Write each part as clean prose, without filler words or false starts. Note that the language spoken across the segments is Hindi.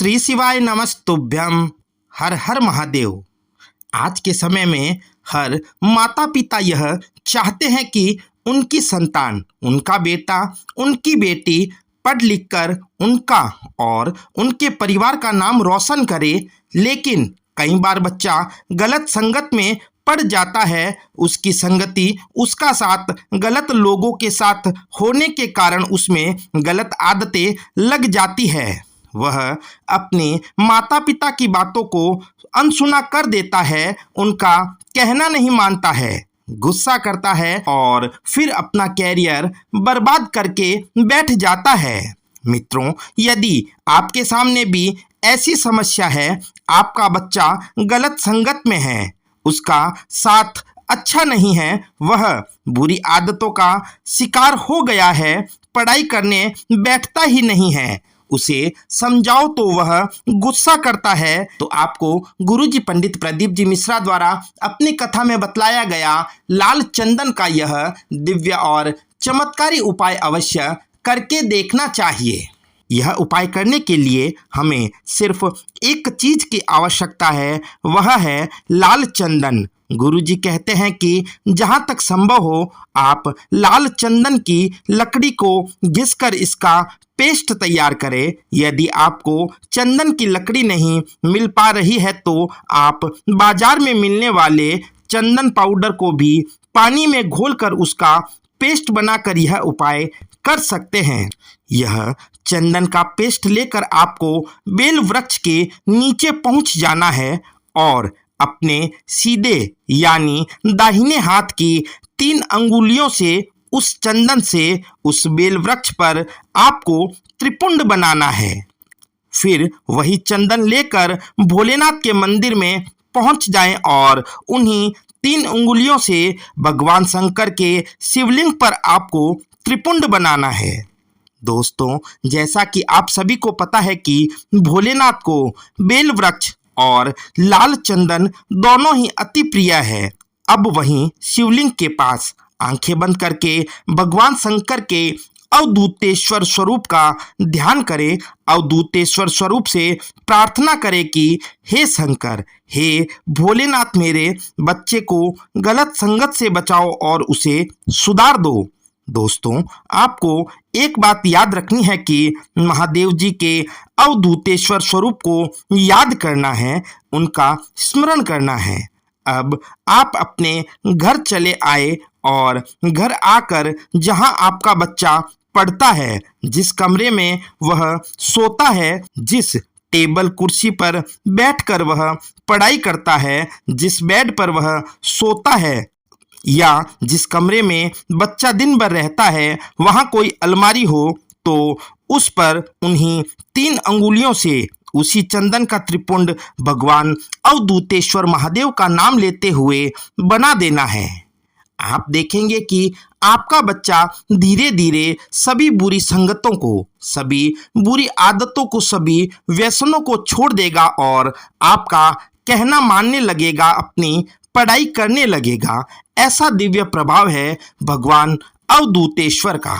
श्री शिवाय नमस्तुभ्यम। हर हर महादेव। आज के समय में हर माता पिता यह चाहते हैं कि उनकी संतान, उनका बेटा, उनकी बेटी पढ़ लिख कर उनका और उनके परिवार का नाम रोशन करे। लेकिन कई बार बच्चा गलत संगत में पड़ जाता है। उसकी संगति उसका साथ गलत लोगों के साथ होने के कारण उसमें गलत आदतें लग जाती है। वह अपने माता पिता की बातों को अनसुना कर देता है, उनका कहना नहीं मानता है, गुस्सा करता है और फिर अपना कैरियर बर्बाद करके बैठ जाता है। मित्रों, यदि आपके सामने भी ऐसी समस्या है, आपका बच्चा गलत संगत में है, उसका साथ अच्छा नहीं है, वह बुरी आदतों का शिकार हो गया है, पढ़ाई करने बैठता ही नहीं है, उसे समझाओ तो वह गुस्सा करता है, तो आपको गुरुजी पंडित प्रदीप जी मिश्रा द्वारा अपनी कथा में बतलाया गया लाल चंदन का यह दिव्य और चमत्कारी उपाय अवश्य करके देखना चाहिए। यह उपाय करने के लिए हमें सिर्फ एक चीज की आवश्यकता है, वह है लाल चंदन। गुरुजी कहते हैं कि जहाँ तक संभव हो आप लाल चंदन की लकड़ी को घिसकर इसका पेस्ट तैयार करें। यदि आपको चंदन की लकड़ी नहीं मिल पा रही है तो आप बाजार में मिलने वाले चंदन पाउडर को भी पानी में घोलकर उसका पेस्ट बनाकर यह उपाय कर सकते हैं। यह चंदन का पेस्ट लेकर आपको बेल वृक्ष के नीचे पहुंच जाना है और अपने सीधे यानी दाहिने हाथ की 3 अंगुलियों से उस चंदन से उस बेल वृक्ष पर आपको त्रिपुंड बनाना है। फिर वही चंदन लेकर भोलेनाथ के मंदिर में पहुंच जाएं और उन्हीं 3 अंगुलियों से भगवान शंकर के शिवलिंग पर आपको त्रिपुंड बनाना है। दोस्तों, जैसा कि आप सभी को पता है कि भोलेनाथ को बेल वृक्ष और लाल चंदन दोनों ही अति प्रिय है। अब वहीं शिवलिंग के पास आंखें बंद करके भगवान शंकर के अवधूतेश्वर स्वरूप का ध्यान करें। अवधूतेश्वर स्वरूप से प्रार्थना करें कि हे शंकर, हे भोलेनाथ, मेरे बच्चे को गलत संगत से बचाओ और उसे सुधार दो। दोस्तों, आपको एक बात याद रखनी है कि महादेव जी के अवधूतेश्वर स्वरूप को याद करना है, उनका स्मरण करना है। अब आप अपने घर चले आए और घर आकर जहां आपका बच्चा पढ़ता है, जिस कमरे में वह सोता है, जिस टेबल कुर्सी पर बैठकर वह पढ़ाई करता है, जिस बेड पर वह सोता है या जिस कमरे में बच्चा दिन भर रहता है, वहाँ कोई अलमारी हो तो उस पर उन्हीं 3 अंगुलियों से उसी चंदन का त्रिपुंड भगवान अवधूतेश्वर महादेव का नाम लेते हुए बना देना है। आप देखेंगे कि आपका बच्चा धीरे धीरे सभी बुरी संगतों को, सभी बुरी आदतों को, सभी व्यसनों को छोड़ देगा और आपका कहना मानने लगेगा, अपनी पढ़ाई करने लगेगा। ऐसा दिव्य प्रभाव है भगवान अवधूतेश्वर का।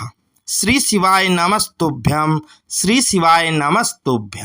श्री शिवाय नमस्तुभ्यम। श्री शिवाय नमस्तुभ्यम।